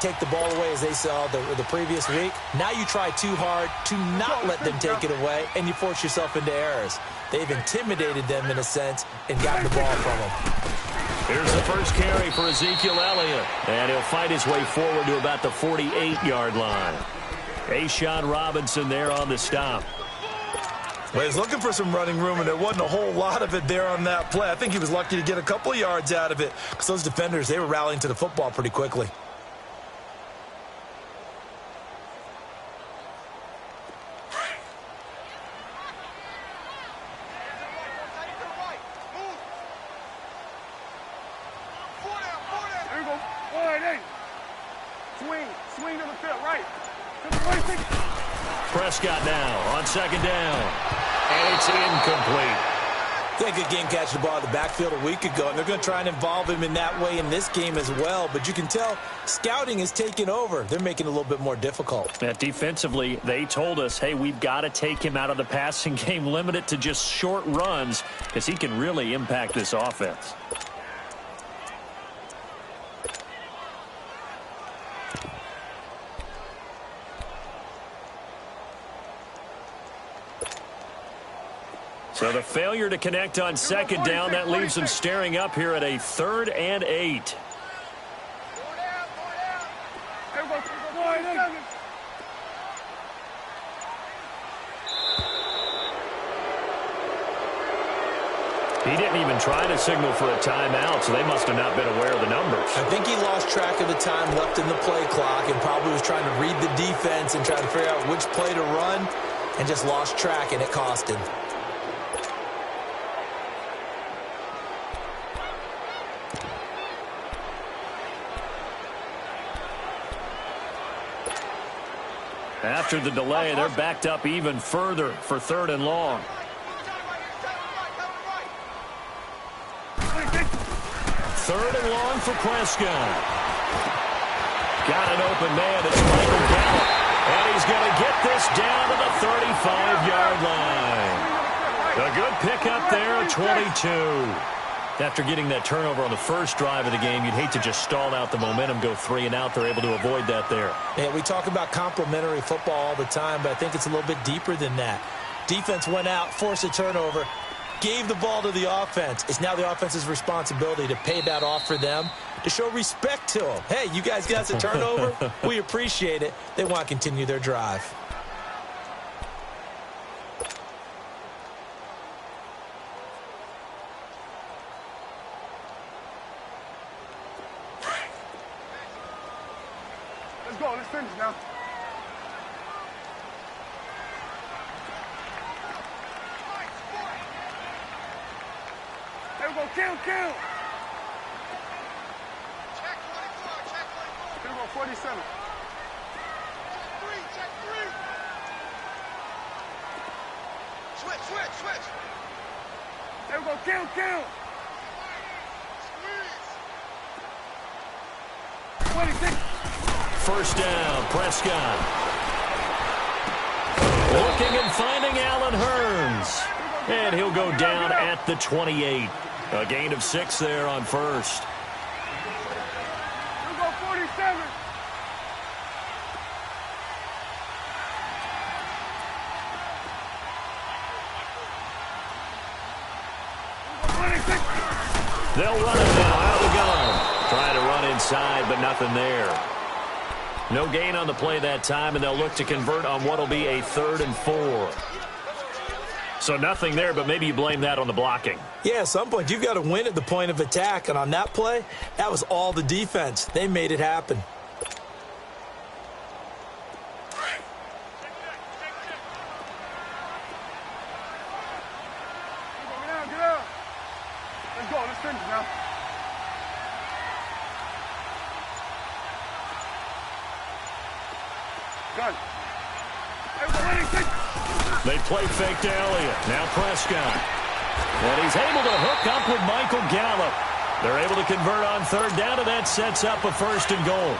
take the ball away as they saw the previous week. Now you try too hard to not let them take it away, and you force yourself into errors. They've intimidated them in a sense and gotten the ball from them. Here's the first carry for Ezekiel Elliott, and he'll fight his way forward to about the 48-yard line. A'Shawn Robinson there on the stop. Well, he's looking for some running room, and there wasn't a whole lot of it there on that play. I think he was lucky to get a couple of yards out of it because those defenders, they were rallying to the football pretty quickly. Prescott now on second down. And it's incomplete. They could again catch the ball in the backfield a week ago, and they're going to try and involve him in that way in this game as well. But you can tell scouting is taking over. They're making it a little bit more difficult. Defensively, they told us, hey, we've got to take him out of the passing game, limit it to just short runs, because he can really impact this offense. So the failure to connect on second down, that leaves them staring up here at a 3rd and 8. He didn't even try to signal for a timeout, so they must have not been aware of the numbers. I think he lost track of the time left in the play clock and probably was trying to read the defense and trying to figure out which play to run and just lost track, and it cost him. After the delay, they're backed up even further for 3rd and long. 3rd and long for Prescott. Got an open man. It's Michael Gallup. And he's going to get this down to the 35-yard line. A good pickup there at 22. After getting that turnover on the first drive of the game, you'd hate to just stall out the momentum, go 3 and out. They're able to avoid that there. Yeah, we talk about complementary football all the time, but I think it's a little bit deeper than that. Defense went out, forced a turnover, gave the ball to the offense. It's now the offense's responsibility to pay that off for them, to show respect to them. Hey, you guys got us a turnover? We appreciate it. They want to continue their drive. Let's finish now. There we go, kill. Check 24. There we go, 47. Check 3. Switch. There we go, kill. Squeeze. 26. First down, Prescott. Looking and finding Allen Hurns. And he'll go down at the 28. A gain of 6 there on first. We'll go 47. They'll run it now out of the gun. Trying to run inside, but nothing there. No gain on the play that time, and they'll look to convert on what will be a 3rd and 4. So nothing there, but maybe you blame that on the blocking. Yeah, at some point, you've got to win at the point of attack. And on that play, that was all the defense. They made it happen. Get up. Let's go. Let's finish now. Gun. They play fake to Elliott. Now Prescott. And he's able to hook up with Michael Gallup. They're able to convert on 3rd down, and that sets up a 1st and goal.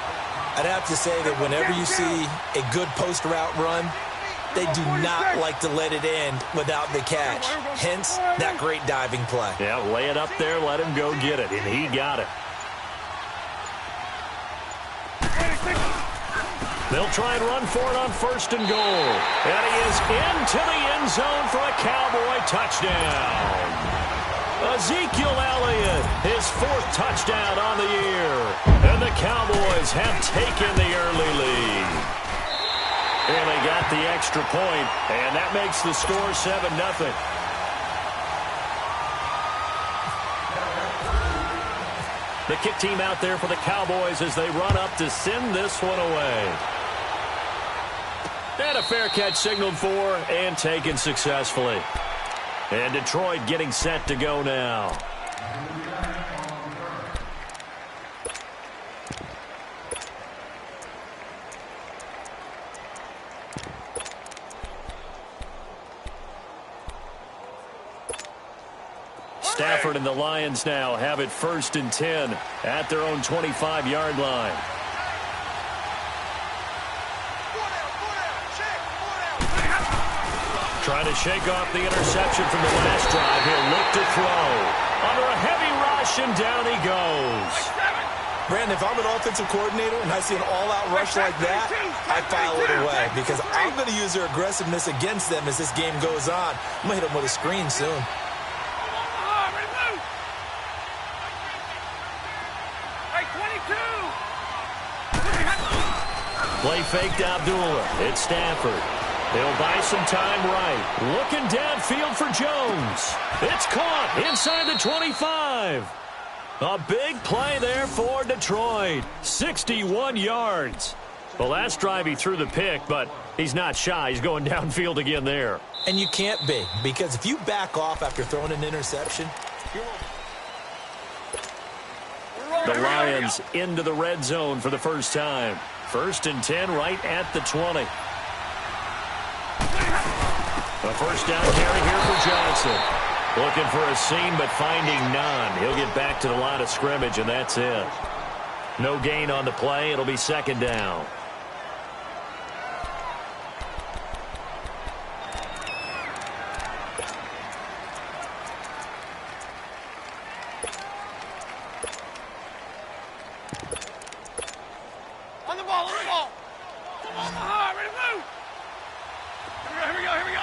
I'd have to say that whenever you see a good post route run, they do not like to let it end without the catch. Hence, that great diving play. Yeah, lay it up there, let him go get it, and he got it. They'll try and run for it on 1st and goal. And he is into the end zone for a Cowboy touchdown. Ezekiel Elliott, his 4th touchdown on the year. And the Cowboys have taken the early lead. And they got the extra point, and that makes the score 7-0. The kick team out there for the Cowboys as they run up to send this one away. And a fair catch signaled for and taken successfully. And Detroit getting set to go now. Stafford and the Lions now have it 1st and 10 at their own 25-yard line. Trying to shake off the interception from the last drive. He'll look to throw. Under a heavy rush, and down he goes. Brandon, if I'm an offensive coordinator and I see an all-out rush like that, I file it away because I'm going to use their aggressiveness against them as this game goes on. I'm going to hit them with a screen soon. Play fake to Abdullah. It's Stafford. He'll buy some time right. Looking downfield for Jones. It's caught inside the 25. A big play there for Detroit. 61 yards. The last drive he threw the pick, but he's not shy. He's going downfield again there. And you can't be, because if you back off after throwing an interception, the Lions into the red zone for the first time. 1st and 10 right at the 20. A first down carry here for Johnson. Looking for a seam, but finding none. He'll get back to the line of scrimmage, and that's it. No gain on the play. It'll be 2nd down. On the ball, on the ball. Omaha, ready to move. Here we go, here we go.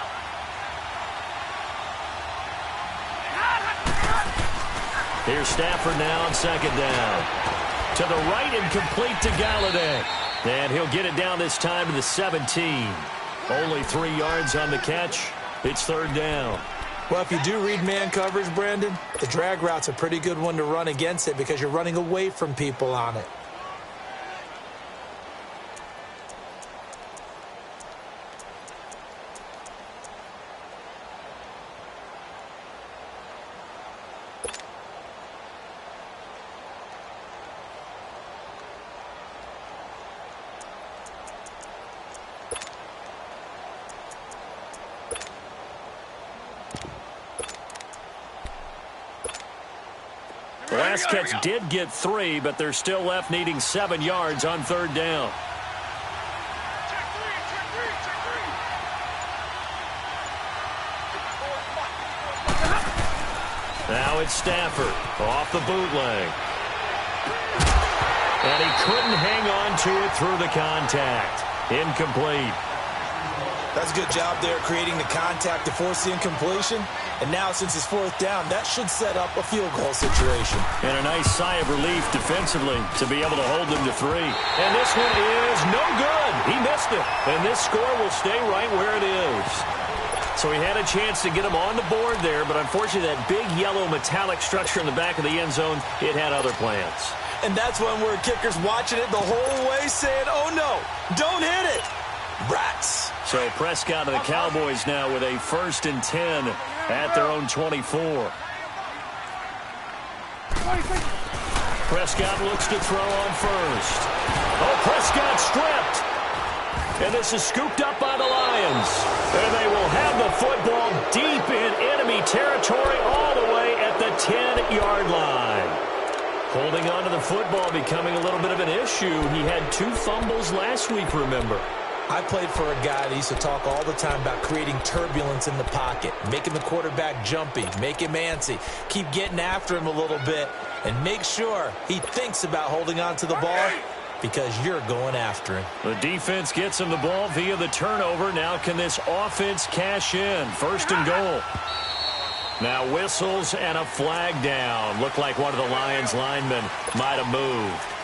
Here's Stafford now on 2nd down. To the right and complete to Galladay. And he'll get it down this time to the 17. Only 3 yards on the catch. It's 3rd down. well, if you do read man coverage, Brandon, the drag route's a pretty good one to run against it because you're running away from people on it. The last catch did get 3, but they're still left needing 7 yards on 3rd down. Now it's Stafford off the bootleg. And he couldn't hang on to it through the contact. Incomplete. That's a good job there creating the contact to force the incompletion. And now, since it's 4th down, that should set up a field goal situation. And a nice sigh of relief defensively to be able to hold them to 3. And this one is no good. He missed it. And this score will stay right where it is. So he had a chance to get him on the board there, but unfortunately that big yellow metallic structure in the back of the end zone, it had other plans. And that's when we're kickers watching it the whole way saying, oh no, don't hit it. Rats. So Prescott and the Cowboys now with a 1st and 10 at their own 24. Prescott looks to throw on first. Oh, Prescott stripped. And this is scooped up by the Lions. And they will have the football deep in enemy territory all the way at the 10-yard line. Holding on to the football becoming a little bit of an issue. He had 2 fumbles last week, remember. I played for a guy that used to talk all the time about creating turbulence in the pocket, making the quarterback jumpy, make him antsy, keep getting after him a little bit, and make sure he thinks about holding on to the ball. because you're going after him. The defense gets him the ball via the turnover. Now can this offense cash in? 1st and goal. Now whistles and a flag down. Looked like one of the Lions linemen might have moved.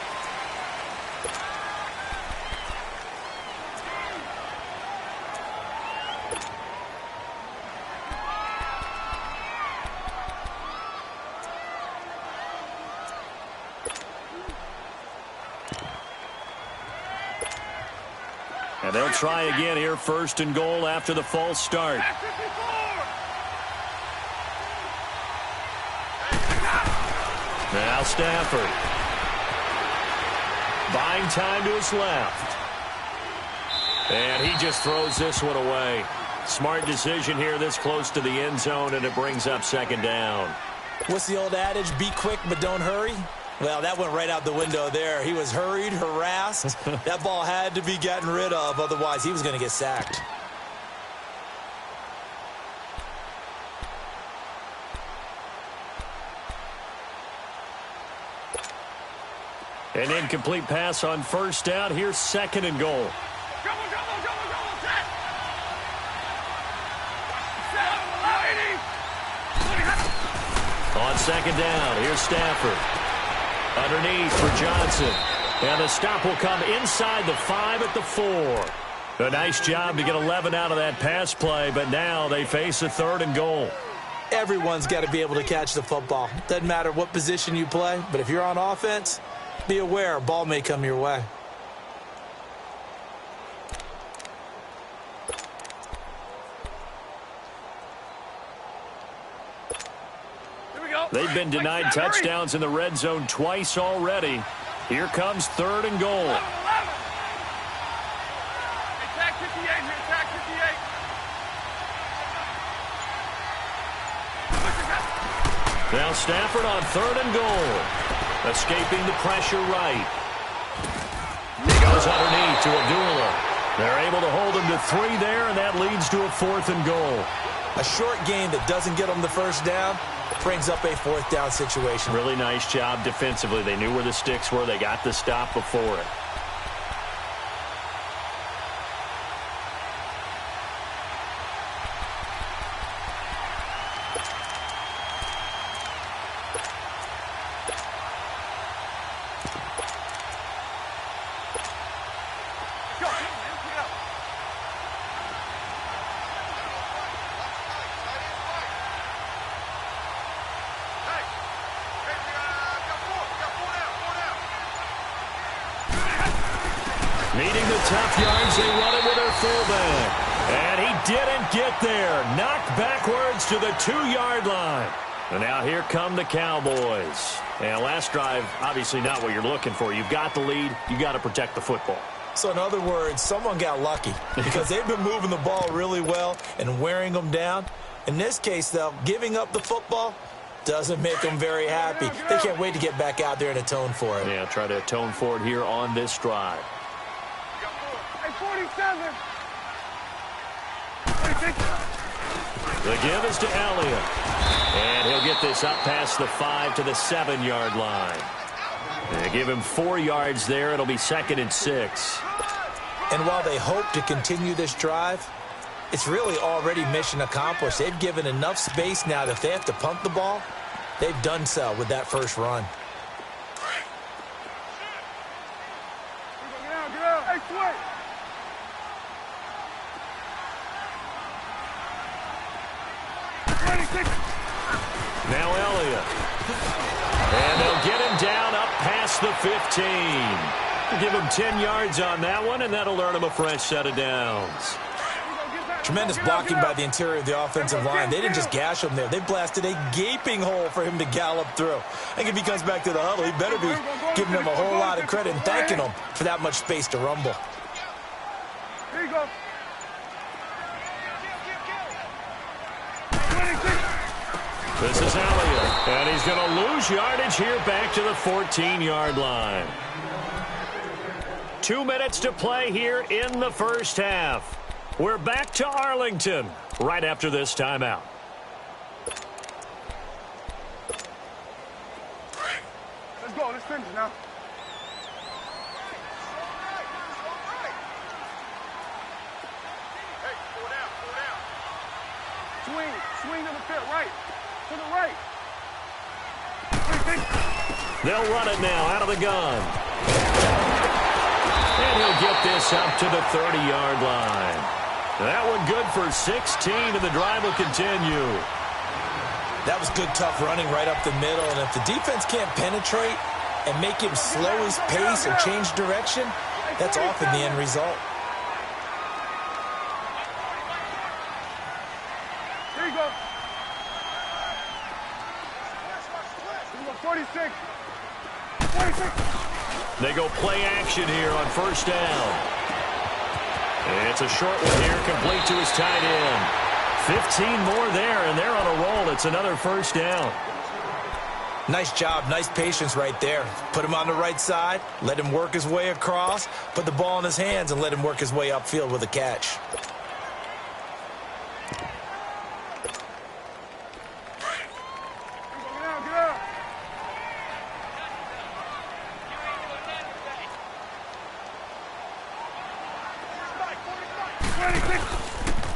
And they'll try again here, 1st and goal after the false start. Now Stafford. Buying time to his left. And he just throws this one away. Smart decision here this close to the end zone, and it brings up 2nd down. What's the old adage? Be quick, but don't hurry. Well, that went right out the window there. He was hurried, harassed. That ball had to be gotten rid of. Otherwise, he was going to get sacked. An incomplete pass on 1st down. Here's 2nd and goal. On 2nd down, here's Stafford. Underneath for Johnson. And the stop will come inside the 5 at the 4. A nice job to get 11 out of that pass play, but now they face a 3rd and goal. Everyone's got to be able to catch the football. Doesn't matter what position you play, but if you're on offense, be aware a ball may come your way. They've been denied touchdowns in the red zone twice already. Here comes 3rd and goal. Now Stafford on 3rd and goal. Escaping the pressure right. He goes underneath to Abdullah. They're able to hold him to 3 there, and that leads to a 4th and goal. A short game that doesn't get them the 1st down brings up a 4th down situation. Really nice job defensively. They knew where the sticks were. They got the stop before it. Needing the tough yards, they run it with their fullback. And he didn't get there. Knocked backwards to the 2-yard line. And now here come the Cowboys. And last drive, obviously not what you're looking for. You've got the lead. You've got to protect the football. So in other words, someone got lucky because they've been moving the ball really well and wearing them down. In this case, though, giving up the football doesn't make them very happy. They can't wait to get back out there and atone for it. Yeah, try to atone for it here on this drive. 47. The give is to Elliott. And he'll get this up past the 5 to the 7-yard line. They give him 4 yards there. It'll be 2nd and 6. And while they hope to continue this drive, it's really already mission accomplished. They've given enough space now that if they have to punt the ball, they've done so with that first run. Get out. Hey, Sweat. Now Elliott. And they'll get him down up past the 15. Give him 10 yards on that one, and that'll earn him a fresh set of downs. Tremendous blocking by the interior of the offensive line. They didn't just gash him there. They blasted a gaping hole for him to gallop through. I think if he comes back to the huddle, he better be giving them a whole lot of credit and thanking them for that much space to rumble. Here you go. This is Elliott, and he's going to lose yardage here back to the 14-yard line. 2 minutes to play here in the first half. We're back to Arlington right after this timeout. Let's go. Let's finish now. Right. To the right. They'll run it now out of the gun. And he'll get this up to the 30-yard line. That one good for 16, and the drive will continue. That was good, tough running right up the middle. And if the defense can't penetrate and make him slow his pace or change direction, that's often the end result. Here you go. 46. 46. They go play action here on first down. It's a short one here, complete to his tight end. 15 more there, and they're on a roll. It's another first down. Nice job, nice patience right there. Put him on the right side, let him work his way across, put the ball in his hands, and let him work his way upfield with a catch.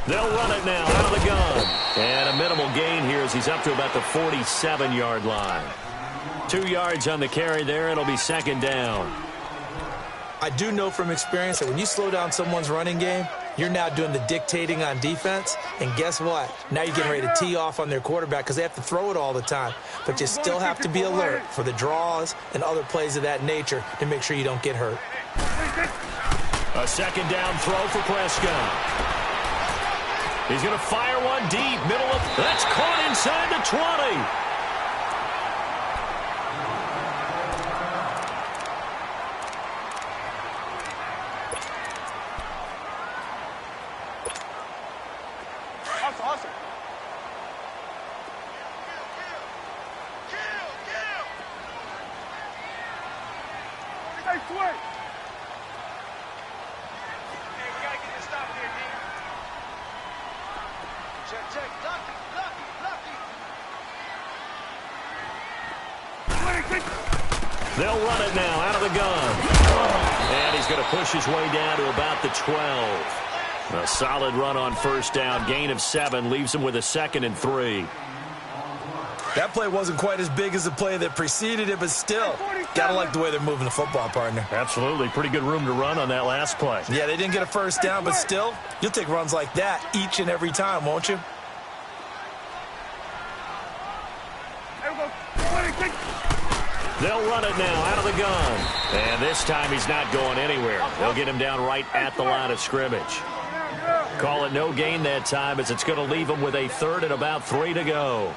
They'll run it now out of the gun. And a minimal gain here as he's up to about the 47-yard line. 2 yards on the carry there. It'll be second down. I do know from experience that when you slow down someone's running game, you're now doing the dictating on defense. And guess what? Now you're getting ready to tee off on their quarterback because they have to throw it all the time. But you still have to be alert for the draws and other plays of that nature to make sure you don't get hurt. A second down throw for Prescott. He's going to fire one deep, middle of... That's caught inside the 20. Awesome. Hey, swing. Hey, we got to get this stop here, D. Check. Lucky. They'll run it now out of the gun. And he's going to push his way down to about the 12. A solid run on first down. Gain of 7 leaves him with a 2nd and 3. That play wasn't quite as big as the play that preceded it, but still, gotta like the way they're moving the football, partner. Absolutely. Pretty good room to run on that last play. Yeah, they didn't get a first down, but still, you'll take runs like that each and every time, won't you? They'll run it now out of the gun. And this time he's not going anywhere. They'll get him down right at the line of scrimmage. Call it no gain that time as it's going to leave him with a 3rd and about 3 to go.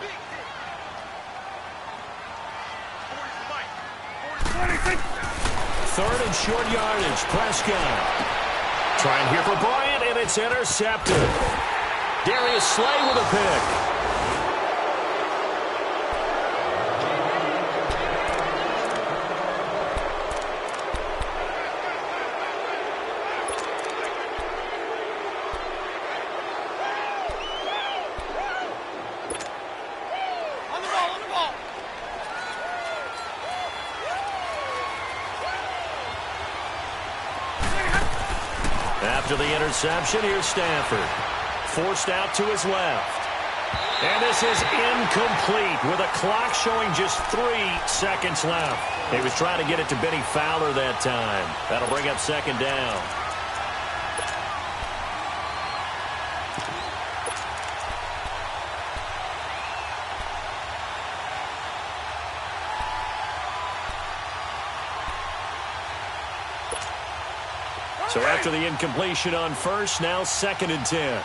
Third and short yardage. Prescott. Trying here for Bryant, and it's intercepted. Darius Slay with a pick. After the interception, here's Stafford. Forced out to his left. And this is incomplete with a clock showing just 3 seconds left. He was trying to get it to Benny Fowler that time. That'll bring up second down. So after the incompletion on first, now 2nd and 10.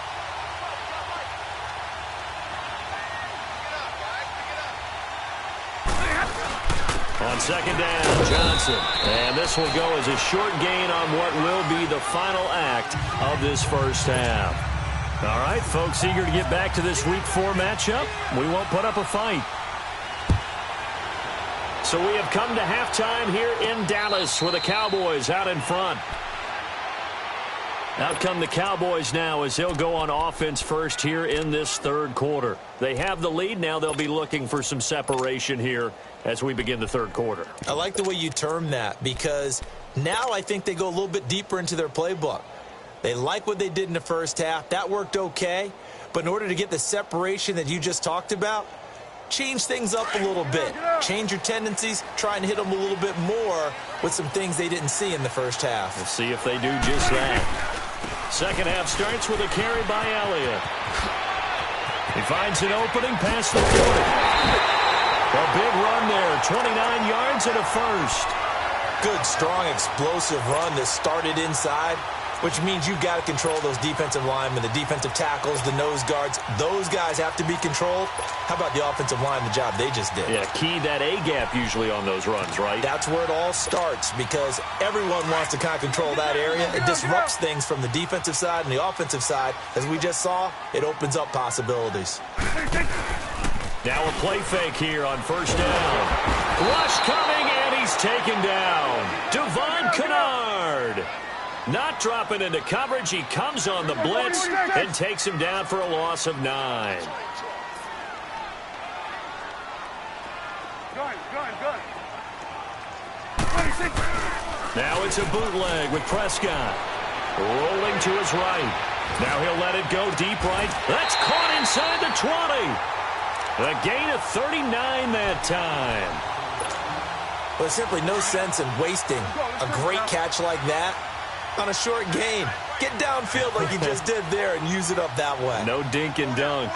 On second down, Johnson. And this will go as a short gain on what will be the final act of this first half. All right, folks, eager to get back to this Week 4 matchup. We won't put up a fight. So we have come to halftime here in Dallas with the Cowboys out in front. Out come the Cowboys now as they'll go on offense first here in this third quarter. They have the lead. Now they'll be looking for some separation here as we begin the third quarter. I like the way you term that because now I think they go a little bit deeper into their playbook. They like what they did in the first half. That worked okay. But in order to get the separation that you just talked about, change things up a little bit. Change your tendencies. Try and hit them a little bit more with some things they didn't see in the first half. We'll see if they do just that. Second half starts with a carry by Elliott. He finds an opening past the 40. A big run there, 29 yards and a first. Good, strong, explosive run that started inside, which means you've got to control those defensive linemen, the defensive tackles, the nose guards. Those guys have to be controlled. How about the offensive line, the job they just did? Yeah, key that A-gap usually on those runs, right? That's where it all starts because everyone wants to kind of control that area. It disrupts things from the defensive side and the offensive side. As we just saw, it opens up possibilities. Now a play fake here on first down. Rush coming, and he's taken down. Devon Kennard. Not dropping into coverage. He comes on the blitz and takes him down for a loss of 9. Now it's a bootleg with Prescott. Rolling to his right. Now he'll let it go deep right. That's caught inside the 20. A gain of 39 that time. Well, there's simply no sense in wasting a great catch like that on a short gain. Get downfield like you just did there and use it up that way. No dink and dunk.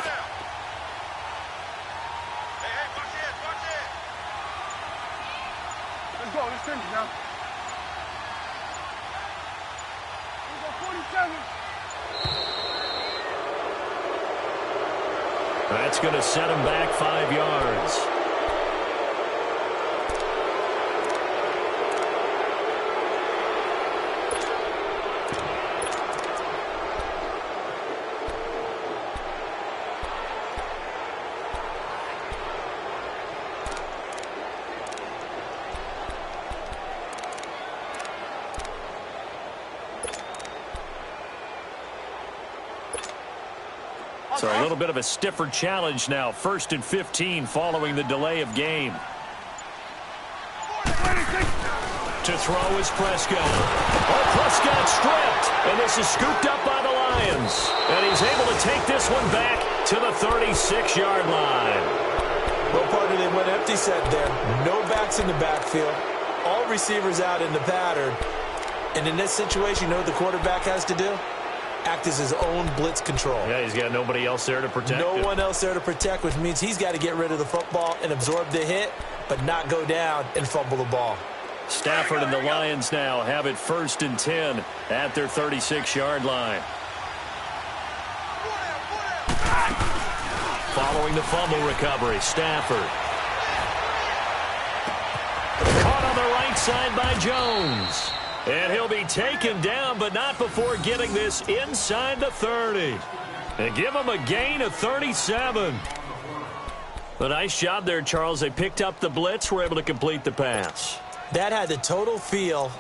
Let's go. Let's finish now. Let's go 47. That's going to set him back 5 yards. So a little bit of a stiffer challenge now. 1st and 15 following the delay of game. To throw is Prescott. Oh, Prescott stripped. And this is scooped up by the Lions. And he's able to take this one back to the 36-yard line. Well, partner, they went empty set there. No backs in the backfield. All receivers out in the pattern. And in this situation, you know what the quarterback has to do? Act as his own blitz control. Yeah, he's got nobody else there to protect No him. one else there to protect, which means he's got to get rid of the football and absorb the hit, but not go down and fumble the ball. Stafford and the Lions now have it 1st and 10 at their 36-yard line. Following the fumble recovery, Stafford. Caught on the right side by Jones. And he'll be taken down, but not before getting this inside the 30. And give him a gain of 37. A nice job there, Charles. They picked up the blitz, were able to complete the pass. That had the total feel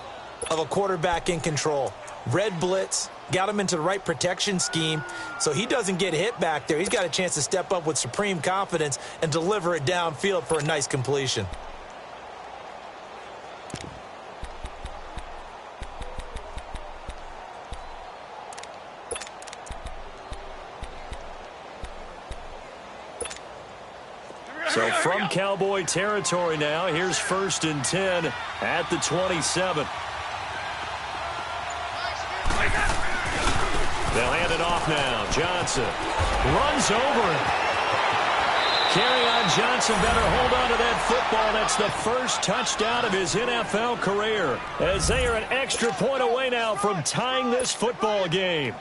of a quarterback in control. Red blitz, got him into the right protection scheme, so he doesn't get hit back there. He's got a chance to step up with supreme confidence and deliver it downfield for a nice completion. So from Cowboy territory now, here's 1st and 10 at the 27. They'll hand it off now. Johnson runs over it. Kerryon Johnson better hold on to that football. That's the first touchdown of his NFL career, as they are an extra point away now from tying this football game.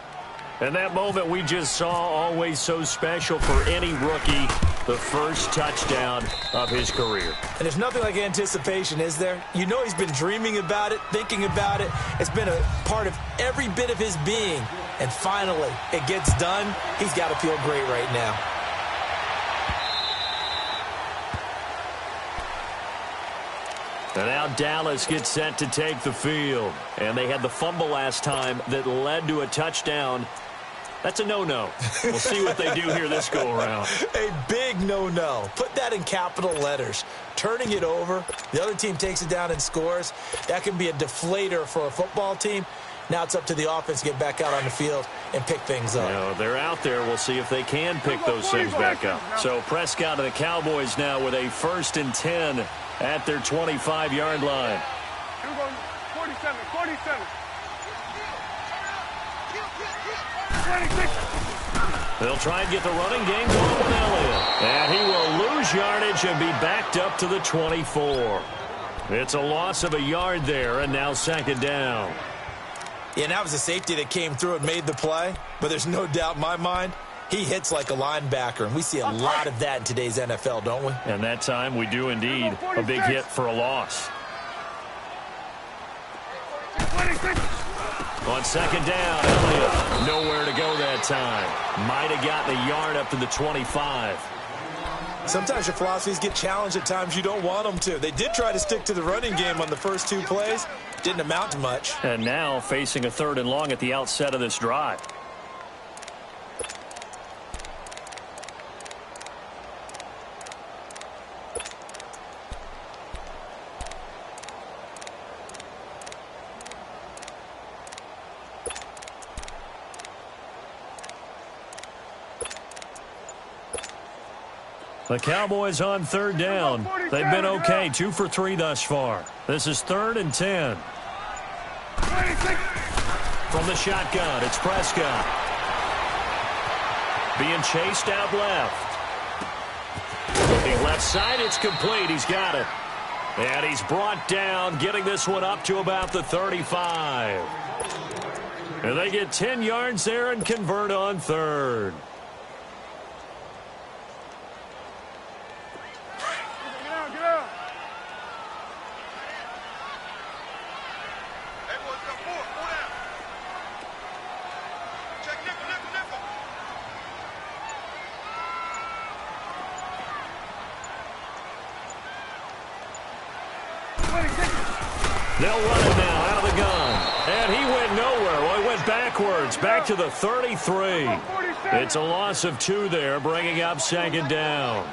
And that moment we just saw, always so special for any rookie, the first touchdown of his career. And there's nothing like anticipation, is there? You know he's been dreaming about it, thinking about it. It's been a part of every bit of his being. And finally, it gets done. He's got to feel great right now. And now Dallas gets set to take the field. And they had the fumble last time that led to a touchdown. That's a no-no. We'll see what they do here this go-around. A big no-no. Put that in capital letters. Turning it over, the other team takes it down and scores. That can be a deflator for a football team. Now it's up to the offense to get back out on the field and pick things up. You know, they're out there. We'll see if they can pick those things back up. So Prescott and the Cowboys now with a 1st and 10 at their 25-yard line. We're going 47, 47. 26. They'll try and get the running game going with Elliott. And he will lose yardage and be backed up to the 24. It's a loss of a yard there, and now 2nd down. Yeah, and that was a safety that came through and made the play. But there's no doubt in my mind, he hits like a linebacker. And we see a lot of that in today's NFL, don't we? And that time we do indeed. A big hit for a loss. 26. On 2nd down, Elliott nowhere to go that time. Might have gotten a yard up to the 25. Sometimes your philosophies get challenged at times you don't want them to. They did try to stick to the running game on the first 2 plays. Didn't amount to much. And now facing a 3rd and long at the outset of this drive. The Cowboys on 3rd down. They've been okay, 2 for 3 thus far. This is 3rd and 10. 26. From the shotgun, it's Prescott. Being chased out left. Looking left side, it's complete. He's got it. And he's brought down, getting this one up to about the 35. And they get 10 yards there and convert on 3rd. They'll run it now out of the gun. And he went nowhere. Well, he went backwards, back to the 33. It's a loss of 2 there, bringing up 2nd down.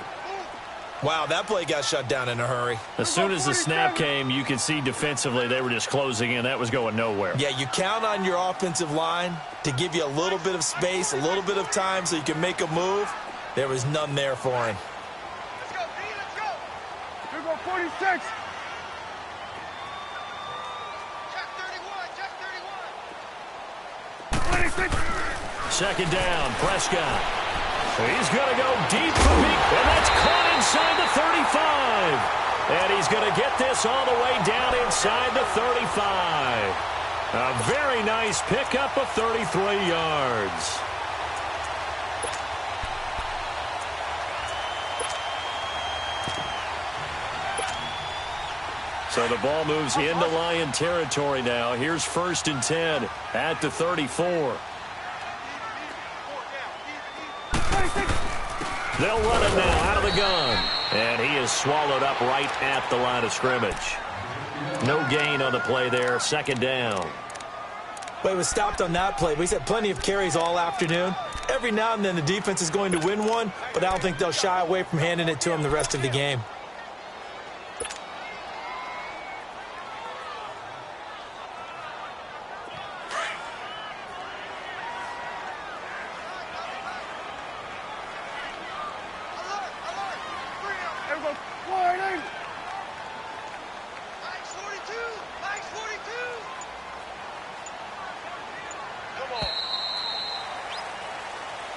Wow, that play got shut down in a hurry. As soon as the snap came, you could see defensively they were just closing in. That was going nowhere. Yeah, you count on your offensive line to give you a little bit of space, a little bit of time so you can make a move. There was none there for him. Let's go, D, let's go. Here go 46. Check 31, check 31. 2nd down, Prescott. He's going to go deep for me, and that's caught inside the 35. And he's going to get this all the way down inside the 35. A very nice pickup of 33 yards. So the ball moves into Lion territory now. Here's 1st and 10 at the 34. They'll run it now out of the gun. And he is swallowed up right at the line of scrimmage. No gain on the play there. 2nd down. But he was stopped on that play. He's had plenty of carries all afternoon. Every now and then the defense is going to win one, but I don't think they'll shy away from handing it to him the rest of the game.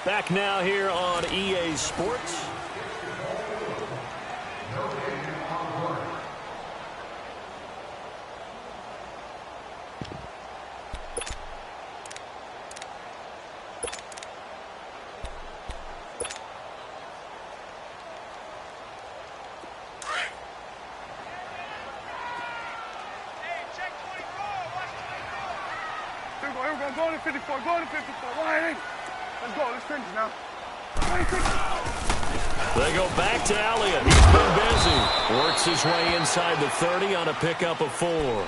Back now here on EA Sports. Go to 54, go to 54, line. Let's go, let's finish now. 26. They go back to Elliott. He's been busy. Works his way inside the 30 on a pickup of 4.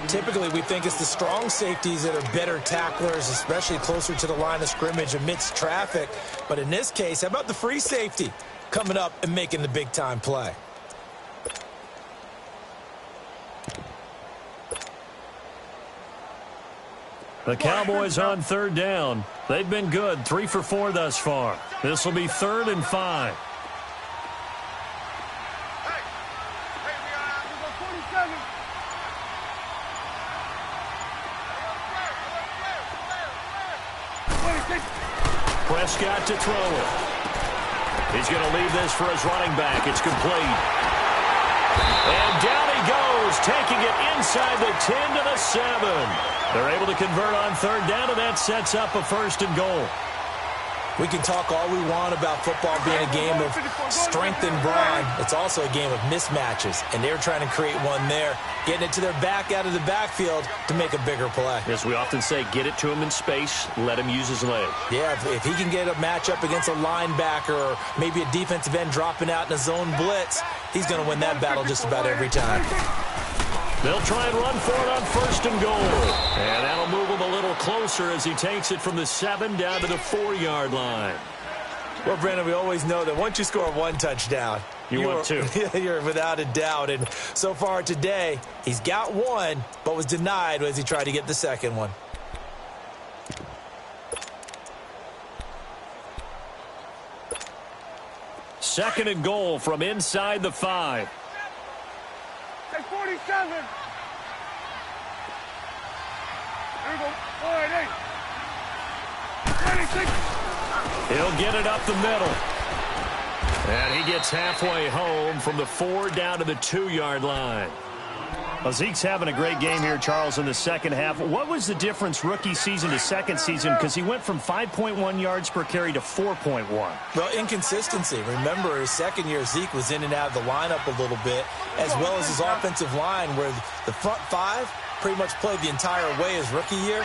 Typically, we think it's the strong safeties that are better tacklers, especially closer to the line of scrimmage amidst traffic. But in this case, how about the free safety coming up and making the big-time play? The Cowboys on third down. They've been good, 3 for 4 thus far. This will be 3rd and 5. Prescott to throw it. He's going to leave this for his running back. It's complete. And down he goes, taking it inside the 10 to the 7. They're able to convert on third down, and that sets up a 1st and goal. We can talk all we want about football being a game of strength and brawn. It's also a game of mismatches, and they're trying to create one there, getting it to their back out of the backfield to make a bigger play. As we often say, get it to him in space, let him use his leg. Yeah, if he can get a matchup against a linebacker or maybe a defensive end dropping out in a zone blitz, he's going to win that battle just about every time. They'll try and run for it on 1st and goal. And that'll move him a little closer as he takes it from the 7 down to the 4-yard line. Well, Brandon, we always know that once you score 1 touchdown, you want 2. You're without a doubt. And so far today, he's got 1, but was denied as he tried to get the 2nd one. Second and goal from inside the 5. Take 47. There we go. All right, 26. He'll get it up the middle. And he gets halfway home from the 4 down to the 2-yard line. Well, Zeke's having a great game here, Charles, in the second half. What was the difference rookie season to second season? Because he went from 5.1 yards per carry to 4.1. Well, inconsistency. Remember, his second year, Zeke was in and out of the lineup a little bit, as well as his offensive line, where the front 5 pretty much played the entire way his rookie year.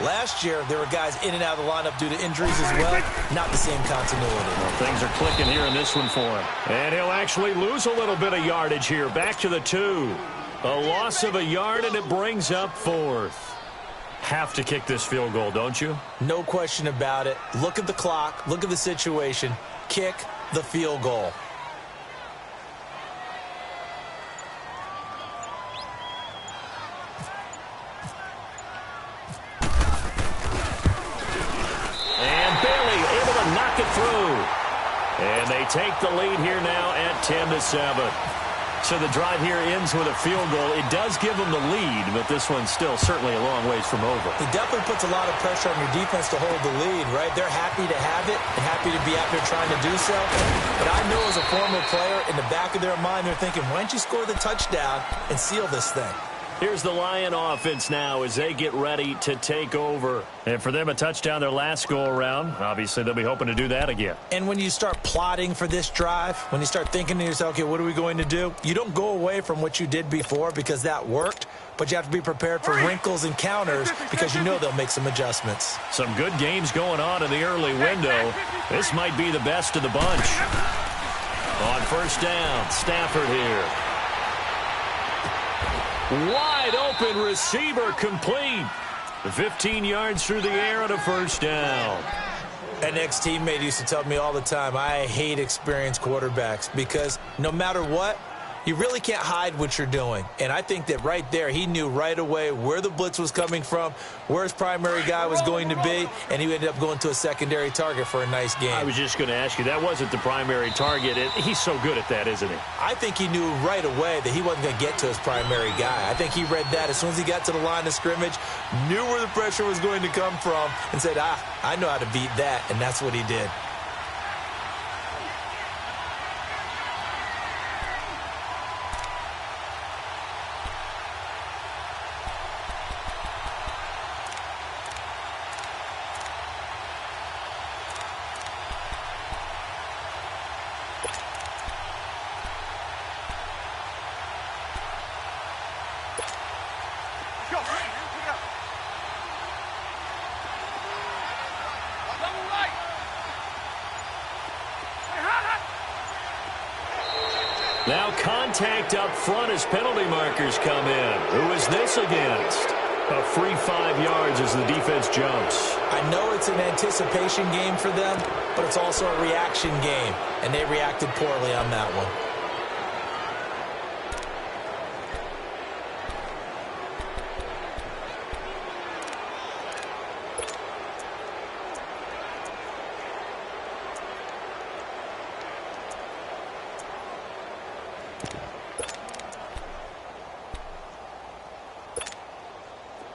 Last year, there were guys in and out of the lineup due to injuries as well. Not the same continuity. Well, things are clicking here in this one for him. And he'll actually lose a little bit of yardage here. Back to the 2. A loss of a yard, and it brings up 4th. Have to kick this field goal, don't you? No question about it. Look at the clock. Look at the situation. Kick the field goal. And Bailey able to knock it through. And they take the lead here now at 10-7. So the drive here ends with a field goal. It does give them the lead, but this one's still certainly a long ways from over. It definitely puts a lot of pressure on your defense to hold the lead, right? They're happy to have it and happy to be out there trying to do so. But I know as a former player, in the back of their mind, they're thinking, why don't you score the touchdown and seal this thing? Here's the Lion offense now as they get ready to take over. And for them, a touchdown their last go-around. Obviously, they'll be hoping to do that again. And when you start plotting for this drive, when you start thinking to yourself, okay, what are we going to do? You don't go away from what you did before because that worked, but you have to be prepared for wrinkles and counters because you know they'll make some adjustments. Some good games going on in the early window. This might be the best of the bunch. On 1st down, Stafford here. Wide open receiver complete. 15 yards through the air on a 1st down. An ex-teammate used to tell me all the time, I hate experienced quarterbacks because no matter what, you really can't hide what you're doing. And I think that right there, he knew right away where the blitz was coming from, where his primary guy was going to be, and he ended up going to a secondary target for a nice game. I was just going to ask you, that wasn't the primary target. He's so good at that, isn't he? I think he knew right away that he wasn't going to get to his primary guy. I think he read that as soon as he got to the line of scrimmage, knew where the pressure was going to come from, and said, I know how to beat that, and that's what he did. Now contact up front as penalty markers come in. Who is this against? A free 5 yards as the defense jumps. I know it's an anticipation game for them, but it's also a reaction game, and they reacted poorly on that one.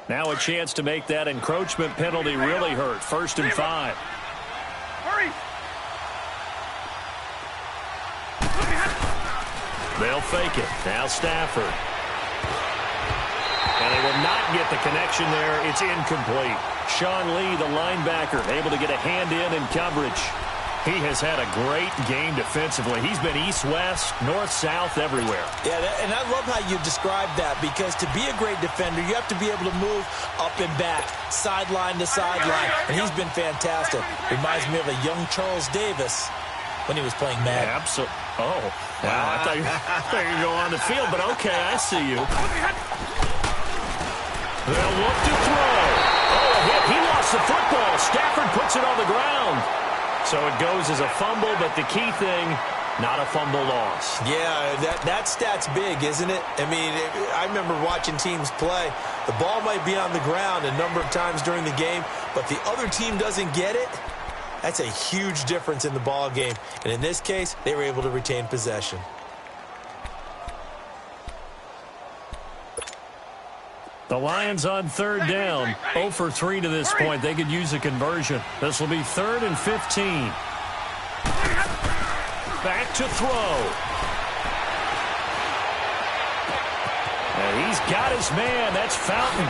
Now a chance to make that encroachment penalty really hurt. 1st and 5. Hurry! They'll fake it. Now Stafford. And they will not get the connection there. It's incomplete. Sean Lee, the linebacker, able to get a hand in coverage. He has had a great game defensively. He's been east-west, north-south, everywhere. Yeah, and I love how you described that, because to be a great defender, you have to be able to move up and back, sideline to sideline, and he's been fantastic. Reminds me of a young Charles Davis when he was playing Madden. Absolutely. Oh, wow. I thought you were going on the field, but okay, I see you. They'll look to throw. Oh, a hit. He lost the football. Stafford puts it on the ground. So it goes as a fumble, but the key thing, not a fumble loss. Yeah, that stat's big, isn't it? I mean, I remember watching teams play. The ball might be on the ground a number of times during the game, but the other team doesn't get it. That's a huge difference in the ball game. And in this case, they were able to retain possession. The Lions on 3rd down. 0 for 3 to this point. They could use a conversion. This will be 3rd and 15. Back to throw. And he's got his man. That's Fountain.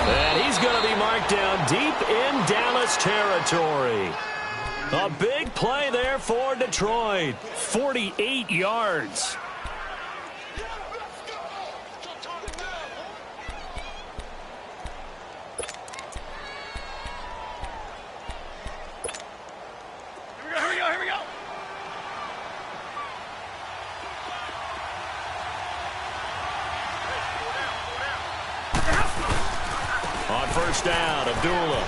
And he's going to be marked down deep in Dallas territory. A big play there for Detroit. 48 yards. Here we go. On 1st down, Abdullah.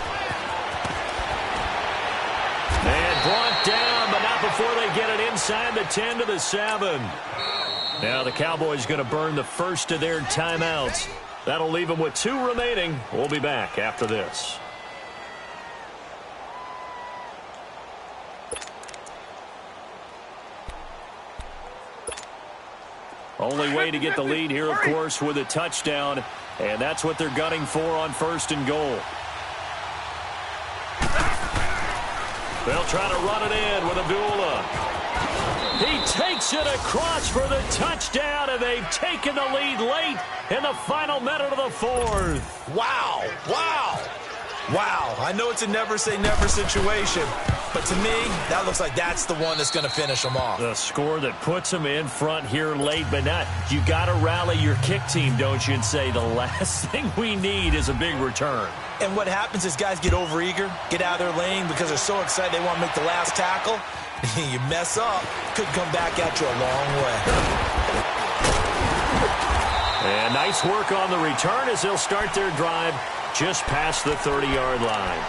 And brought down, but not before they get it inside the 10 to the 7. Now the Cowboys going to burn the first of their timeouts. That'll leave them with 2 remaining. We'll be back after this. Only way to get the lead here, of course, with a touchdown. And that's what they're gunning for on 1st and goal. They'll try to run it in with Abdullah. He takes it across for the touchdown, and they've taken the lead late in the final minute of the 4th. Wow. I know it's a never-say-never situation, but to me, that looks like that's the one that's going to finish them off. The score that puts them in front here late, but not. You got to rally your kick team, don't you, and say the last thing we need is a big return. And what happens is guys get overeager, get out of their lane because they're so excited they want to make the last tackle. You mess up, could come back at you a long way. And nice work on the return as they'll start their drive just past the 30-yard line.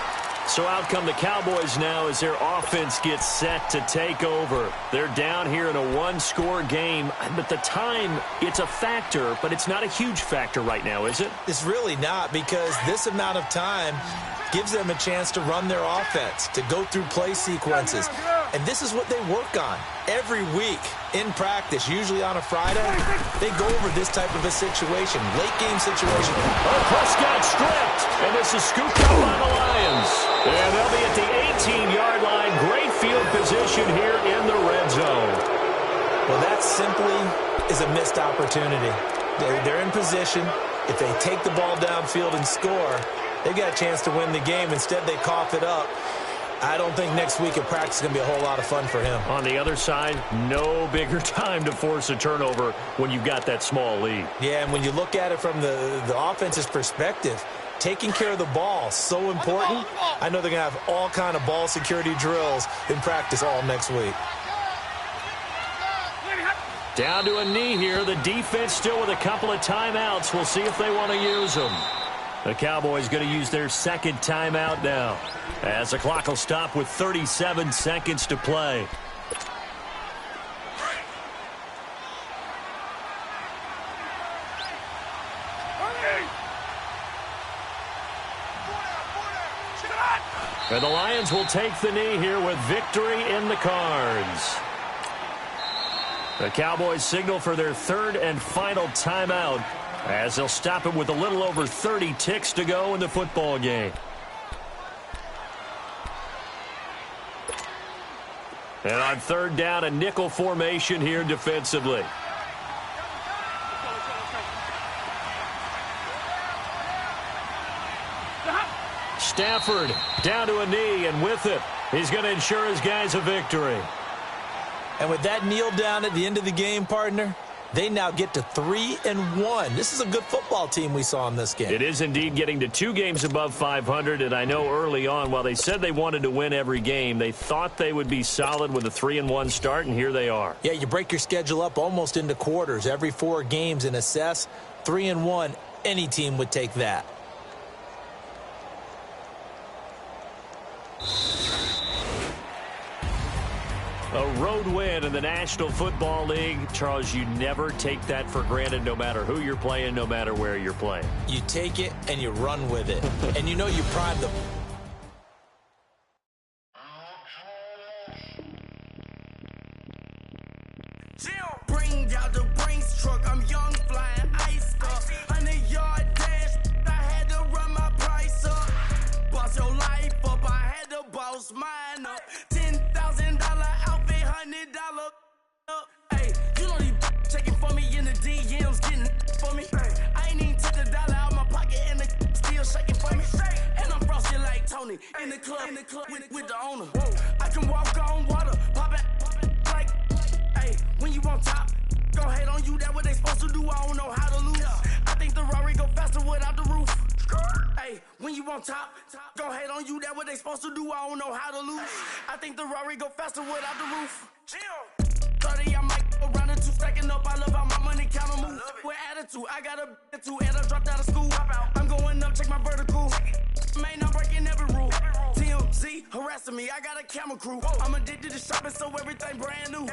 So out come the Cowboys now as their offense gets set to take over. They're down here in a one-score game, but the time, it's a factor, but it's not a huge factor right now, is it? It's really not, because this amount of time gives them a chance to run their offense, to go through play sequences. And this is what they work on every week in practice, usually on a Friday. They go over this type of a situation, late-game situation. Oh, Prescott stripped, and this is scooped up by the Lions. And they'll be at the 18-yard line. Great field position here in the red zone. Well, that simply is a missed opportunity. They're in position. If they take the ball downfield and score, they've got a chance to win the game. Instead, they cough it up. I don't think next week at practice is going to be a whole lot of fun for him. On the other side, no bigger time to force a turnover when you've got that small lead. Yeah, and when you look at it from the offense's perspective, taking care of the ball, so important. I know they're going to have all kind of ball security drills in practice all next week. Down to a knee here. The defense still with a couple of timeouts. We'll see if they want to use them. The Cowboys going to use their second timeout now, as the clock will stop with 37 seconds to play. And the Lions will take the knee here with victory in the cards. The Cowboys signal for their third and final timeout As they'll stop it with a little over 30 ticks to go in the football game. And on third down, a nickel formation here defensively. Stafford down to a knee, and with it, he's going to ensure his guys a victory. And with that kneel down at the end of the game, partner, they now get to 3-1. This is a good football team we saw in this game. It is indeed getting to 2 games above 500, and I know early on, while they said they wanted to win every game, they thought they would be solid with a 3-1 start, and here they are. Yeah, you break your schedule up almost into quarters, every 4 games, and assess 3-1. Any team would take that. A road win in the National Football League. Charles, you never take that for granted, no matter who you're playing, no matter where you're playing. You take it and you run with it. And you know you prime them. Bring out the Brinks truck, I'm young, flying ice up. 100-yard dash, I had to run my price up. Boss your life up, I had to boss mine up. $10,000 outfit, $100 up. Hey, you know these checking for me in the DMs, getting for me. I ain't even took $1 out my pocket and the still shaking for me. And I'm frosted like Tony in the club with the owner. I can walk on water, pop it like, hey, when you on top, go ahead on you, that what they supposed to do, I don't know how to lose. I think the Rari go faster without the roof. Hey, when you on top, go ahead on you, that what they supposed to do, I don't know how to lose. I think the Rari go faster without the roof. 30, I might go round and 2 stacking up, I love how my money counter move. With attitude, I got a attitude, and I dropped out of school. I'm going up, check my vertical. Man, I'm breaking every rule. TMZ harassing me, I got a camera crew. I'm addicted to shopping, so everything brand new.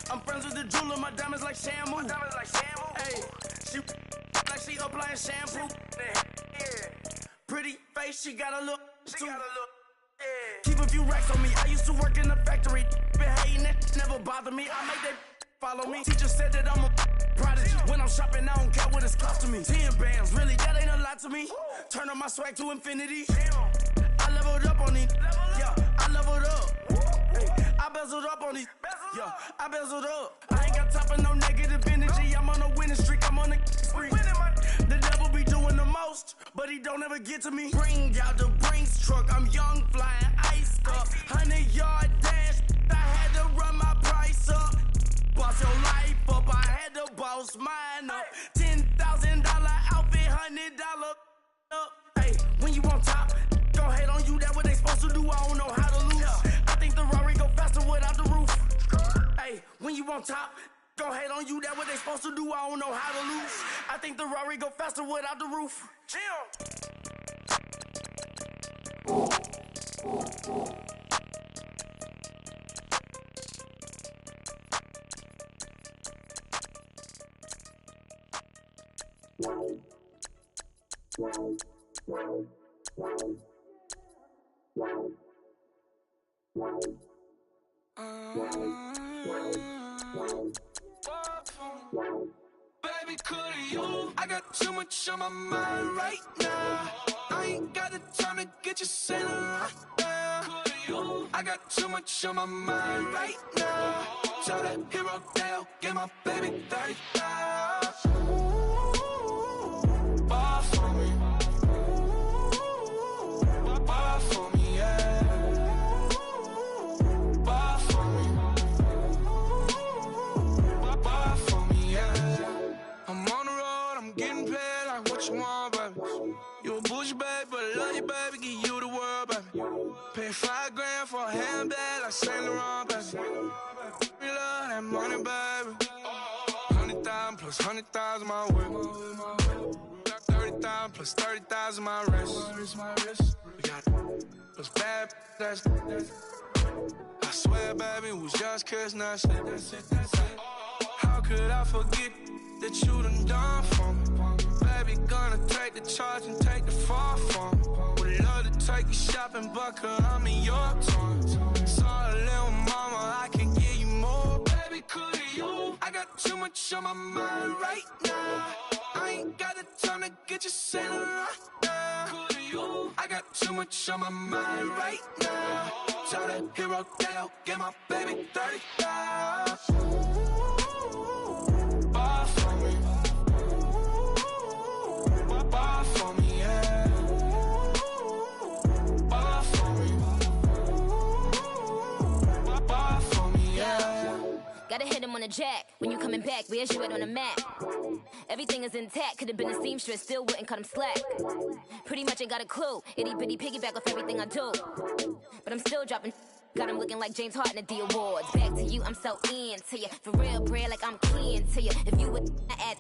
I'm friends with the jeweler, my diamonds like Shamu. Hey, she like she applying shampoo. Pretty face, she got a look. Keep a few racks on me. I used to work in the factory. Been hating it, never bother me. I make that follow me. Teacher said that I'm a prodigy. When I'm shopping, I don't care what it's costing me. 10 bands, really, that ain't a lot to me. Turn on my swag to infinity. I leveled up on these. Yeah, I leveled up. Hey, I bezeled up on these. Yeah, I bezeled up. I ain't got time for no negative energy. I'm on a winning streak. I'm on a spree. The devil be doing the most, but he don't ever get to me. Bring out the Brinks truck. I'm young, flying ice up. 100-yard dash. I had to run my price up. Boss your life up. I had to boss mine up. $10,000 outfit, $100 up. Hey, when you on top, go ahead on you. That what they supposed to do. I don't know how to lose. I think the Rari go faster without the roof. Hey, when you on top, go ahead on you. That what they supposed to do. I don't know how to lose. I think the Rari go faster without the roof. Baby, could you? I got too much on my mind right now. I ain't got the time to get you sailing right now. I got too much on my mind right now. Tell that hero Dale, get my baby 35. Bar for me. Bar for me, yeah. Bar for me. Bar for me, yeah. I'm on the road, I'm getting paid like what you want, baby. You a bougie, baby, but I love you, baby. Give you the world, baby. Pay $5 grand for a handbag like Saint Laurent, baby. We love that money, baby. 100,000 plus 100,000 my way. 30,000 plus 30,000 my wrist. We got those bad, that's I swear, baby, it was just kiss, that's it. How could I forget that you done for me? Baby, gonna take the charge and take the fall from me. Would love to take you shopping, but I'm in your town. Saw a little mama, I can give you more. Baby, could you? I got too much on my mind right now. I ain't got the time to get you sent right now. I got too much on my mind right now. Tell that hero that I'll get my baby 35. Bar for me. Bar for me, yeah. Bar for me. Bar for me, yeah. Gotta hit him on the jack. When you coming back, where's you at on the map? Everything is intact. Could've been a seamstress, still wouldn't cut him slack. Pretty much ain't got a clue. Itty bitty piggyback off everything I do. But I'm still dropping. Got him looking like James Harden at the awards. Back to you, I'm so into you. For real, bread, like I'm keen to you. If you would add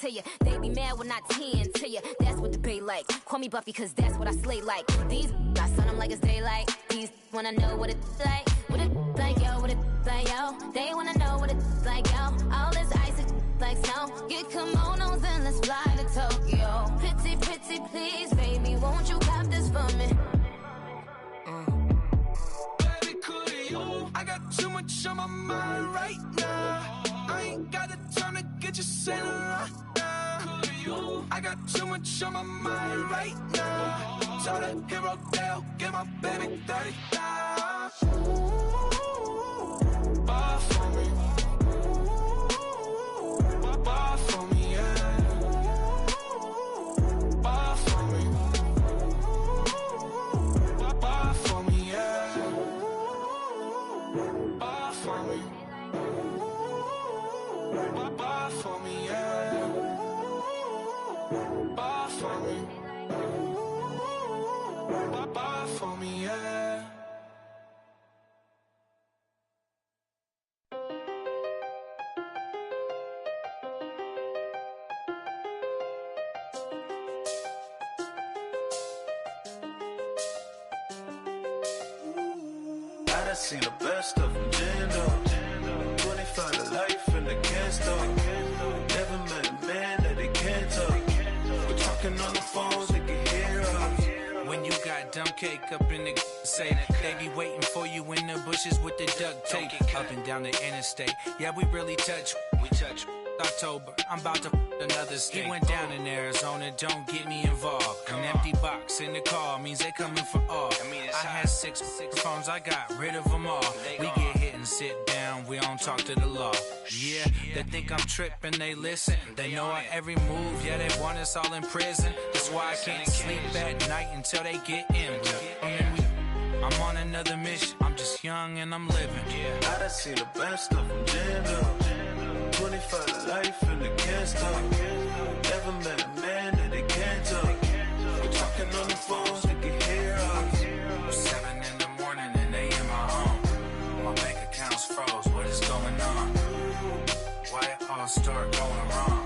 to you, they be mad when I tend to you. That's what the bay like. Call me Buffy, cause that's what I slay like. These I sun them like it's daylight. These wanna know what it's like. What it like, yo, what it like, yo. They wanna know what it's like, yo. All this ice is like snow. Get kimonos and let's fly to Tokyo. Pretty, pretty, please, baby, won't you cop this for me? Baby, could you? I got too much on my mind right now. I ain't got the time to get you sent right now. I got too much on my mind right now. Tell that hero that I'll get my baby 35. Bar for me. Bar for me, yeah. Bar for me. Bar for me, yeah. Bar for me. Bar for me, yeah. Bar for me. Bar for me, yeah. I done seen the best of them, Jando. 25 to life in the can't stop. Never met a man that they can't talk. We're talking on the phones, they can hear us. When you got dumb cake up in the say they be waiting for you in the bushes with the duct tape. Up and down the interstate, yeah, we really touch. We touch. October, I'm about to another state. He went down in Arizona, don't get me involved. An empty box in the car means they coming for all. I had six phones, I got rid of them all. We get hit and sit down, we don't talk to the law. Yeah, they think I'm tripping, they listen. They know our every move, yeah, they want us all in prison. That's why I can't sleep at night until they get in. I'm on another mission, I'm just young and I'm living. I done seen the best of them, Jando. 25 to life in the can't stop. Never met a man that they can't talk. We're talking on the phones, they can hear us. 7 in the morning and they in my home. My bank account's froze, what is going on? Why it all start going wrong?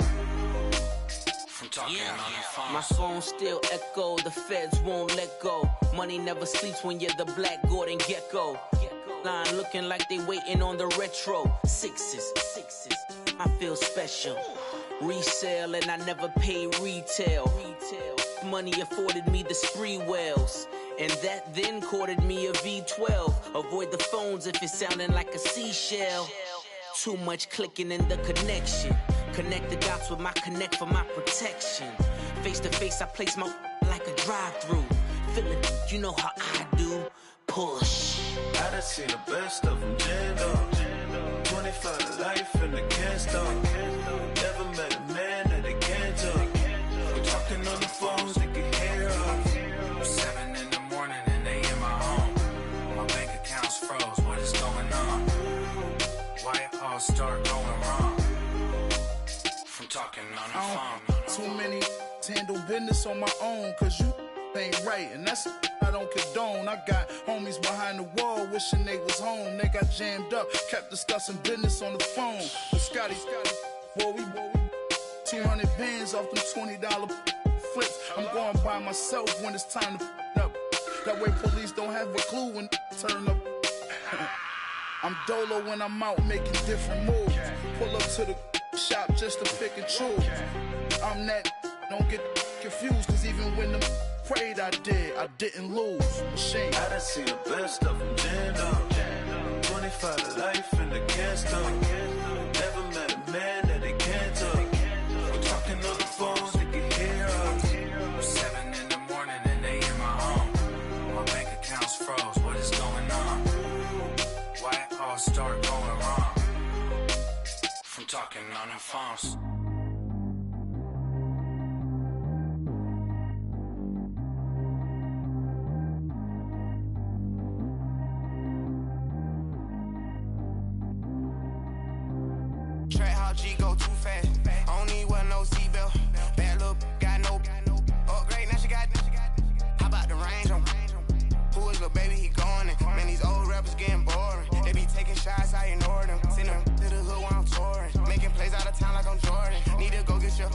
From talking on the phone. My phone still echo, the feds won't let go. Money never sleeps when you're the black Gordon Gecko. Line looking like they waiting on the retro. Sixes, I feel special. Resale and I never pay retail. Money afforded me the spree wells. And that then courted me a V12. Avoid the phones if it's sounding like a seashell. Too much clicking in the connection. Connect the dots with my connect for my protection. Face to face, I place my like a drive-through. Feeling, you know how I do. Push. I done seen the best of them, Jando. 25 to life in the can't stop. Never met a man that they can't talk. We're talking on the phones, they can hear us. 7 in the morning and they in my home. My bank account's froze, what is going on? Why it all start going wrong? From talking on the phone. Too many handle business on my own, cause you ain't right, and that's I don't condone. I got homies behind the wall wishing they was home. They got jammed up, kept discussing business on the phone. But Scotty, boy, we 200 bands off them $20 flips. I'm going by myself when it's time to up. That way police don't have a clue when turn up. I'm dolo when I'm out making different moves. Pull up to the shop just to pick and choose. I'm that, don't get confused, cause even when the prayed I didn't lose. Machine. I done seen the best of them, Jando. 25 to life in the can't stop. Never met a man France. Track how G go too fast. I don't need one no seatbelt. Bad little got no upgrade. Now she got. How about the range on? Who is little baby? He going in. Man, these old rappers getting boring. They be taking shots, I ignore them. Send them to the hood while I'm touring. Making plays out of town like I'm Jordan. Need to go get your.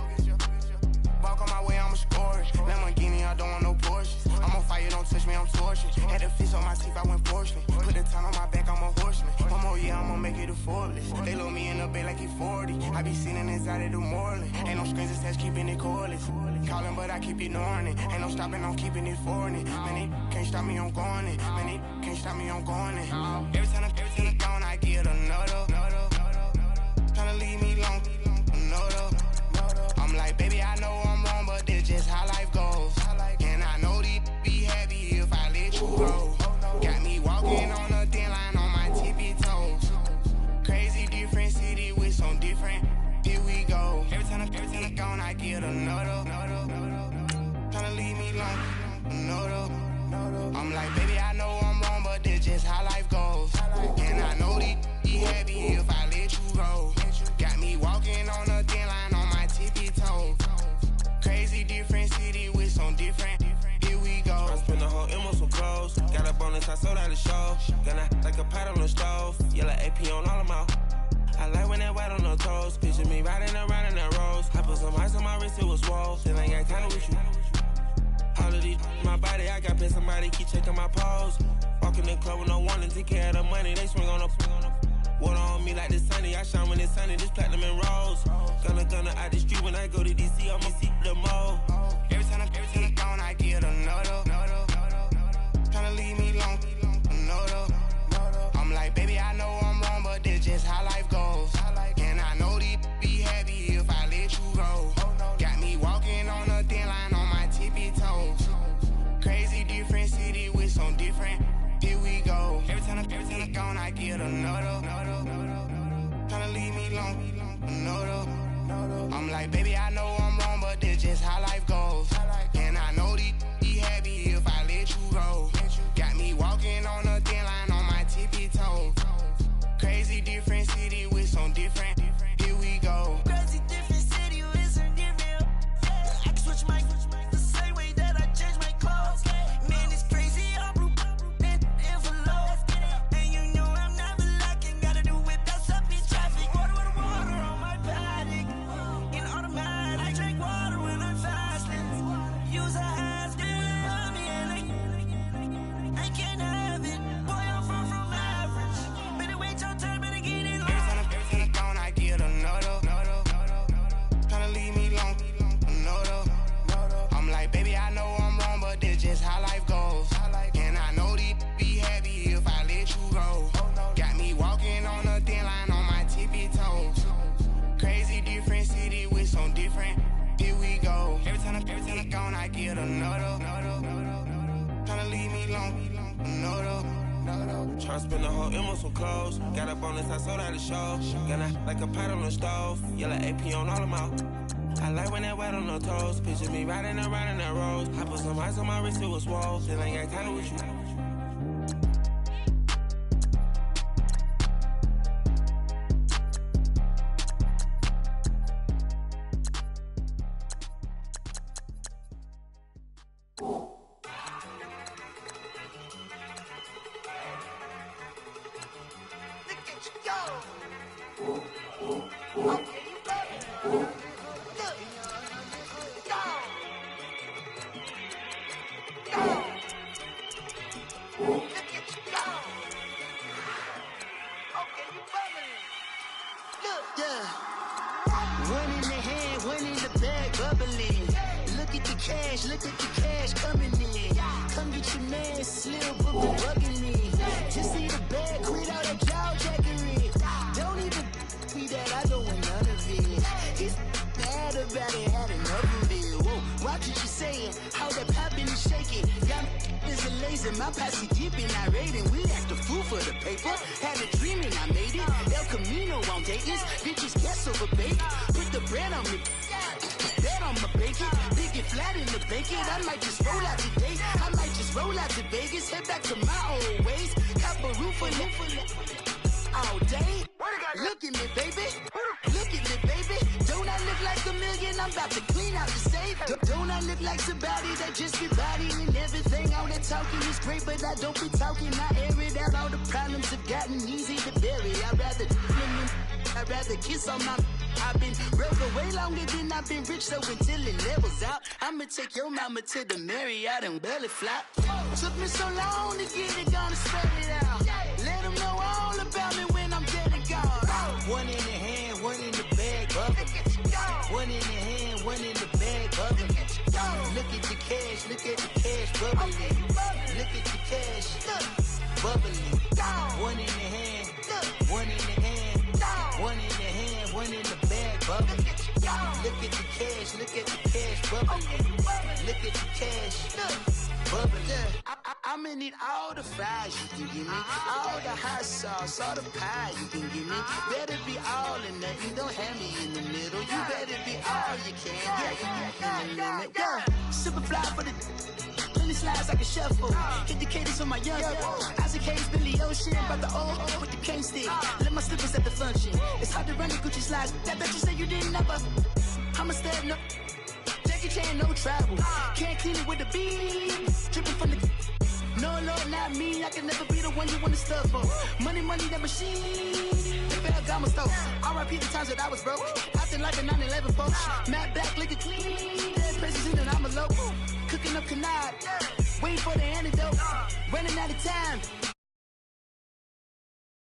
Walk on my way, I'ma score it. Lamborghini, I don't want no Porsches. I'm on fire, don't touch me, I'm tortured. Had the fish on my teeth, I went fortunate. Put the time on my back, I'm a horseman. One more year, I'ma make it affordless. They load me in the bed like he 40. I be sitting inside of the Moreland. Ain't no strings attached, keeping it cordless. Calling, but I keep ignoring it. Ain't no stopping, I'm keeping it foreign it. Man, they can't stop me, I'm going it. Man, they can't stop me, I'm going it. Every time I'm gone, I get another. Tryna leave me long, another. I'm like, baby, I know I'm wrong, but this just how life goes. And I know these be happy if I let you go. Got me walking on a thin line on my tippy toes. Crazy different city with some different. Here we go. Every time I'm gone, I get another. Tryna leave me long, another. I'm like, baby, I know I'm wrong, but this just how life goes. And I know these be happy if I let you go. Got me walking on a thin line on my tippy toes. Crazy different city with some different. Here we go. I spend the whole M on some clothes. Got a bonus, I sold out the show. Gonna like a pot on the stove. Yellow AP on all of them out. I like when that white on the toes. Picture me riding around in that rose. I put some ice on my wrist, it was swole. Still ain't got time with you. All of these, my body, I got pissed. Somebody keep checking my pose. Walking in the club with no warning, take care of the money. They swing on the water on me like the sunny. I shine when it's sunny, this platinum and rose. Gonna out the street when I go to DC, I'ma see the mall. Every time I'm gone, I get another. Tryna leave me long, another. I'm like, baby, I know I'm wrong, but this just how life goes. And I know these be happy if I let you go. Got me walking on a thin line on my tippy toes. Crazy different city with some different. Here we go. Every time I'm gone, I get another. Tryna leave me long, another. I'm like, baby, I know I'm wrong, but this just how life goes. And I know these be happy if I let you go. Got me walking on a thin line on my tippy toes. Crazy different city with some different. Here we go. Crazy different city with some different. I can switch my the same way that I change my clothes. Man, it's crazy. I'm blue and envelope. And you know I'm never lacking. Gotta do it, that's up in traffic. Water on my body. In automatic. I drink water when I'm fasting. Use a ass, get on me and I can't have it. Boy, I'm far from average. Better wait your turn, better get in line. Every time I'm gone, I get another. Tryna leave me long, another. I'm like, baby, I know I'm wrong, but this just how life goes. And I know these be happy if I let you go. Got me walking on a thin line on my tippy toes. Crazy different city with some different. Here we go. Every time I'm gone, I get another. Tryna leave me long, another. Tryna spend the whole M on some clothes. Got a bonus, I sold out the show. Gonna like a pot on the stove. Yellow AP on all of them out. I like when that white on the toes. Picture me riding around in that rose. I put some ice on my wrist, it was swole. Still ain't got time with you. One in the hand, one in the bag, bubbling. Look at the cash coming in. Come get your man, Slim, bugging me. Just see the bag, quit all that jaw jackery. Don't even me that I don't want none of it. It's bad about it, had enough of it. Whoa, watch what you saying, how that poppin' and shaking. Got is a blazing, my posse deep and irate, and we act a fool for the paper. Had a dream and I made it. El Camino on Dayton's, bitches guess over bake. Put the bread on me, that on my bacon. Big it flat in the bacon. I might just roll out today. I might just roll out to Vegas, head back to my old ways. Cop a roof for all day. Look at me, baby. Look at me, baby. Don't I look like a million? I'm about to clean out the safe. Don't I look like somebody that just be bodying everything? All that talking is great, but I don't be talking. I air it out. All the problems have gotten easy to bury. I'd rather kiss on my. I've been broke for way longer than I've been rich, so until it levels out, I'ma take your mama to the Marriott and belly flop. Took me so long to get it, gonna spread it out. Let them know all about me when I'm dead and gone. One in the hand, one in the bag, bubble. One in the hand, one in the bag, bubble. Look at the cash, look at the cash, bubbling. Look at the cash, bubbling. One in the hand, one in the hand, one in the hand, one in the bag, bubbling. Look at the cash, look at the cash, bubbling. Look at the cash, bubbling. I'ma need all the fries you can give me, all the hot sauce, all the pie you can give me. Better be all or nothing, don't have me in the middle. You better be all you can, yeah. Super fly for the plenty slides like a shuffle. Hit the cadence on my young Isaac Hayes, Billy Ocean, but the old with the cane stick. Let my slippers at the function. It's hard to run the Gucci slides. That bet you say you didn't never. I'm a stab, no Jackie Chan, no travel. Can't clean it with the beat. Dripping from the. No, not me. I can never be the one you want to stuff for. Money, that machine. The Ferragamo stove. R.I.P. the times that I was broke. Acting like a 9/11 folks. Matte black, liquor clean. Dead places in and I'm a local. Cooking up canard. Waiting for the antidote. Running out of time.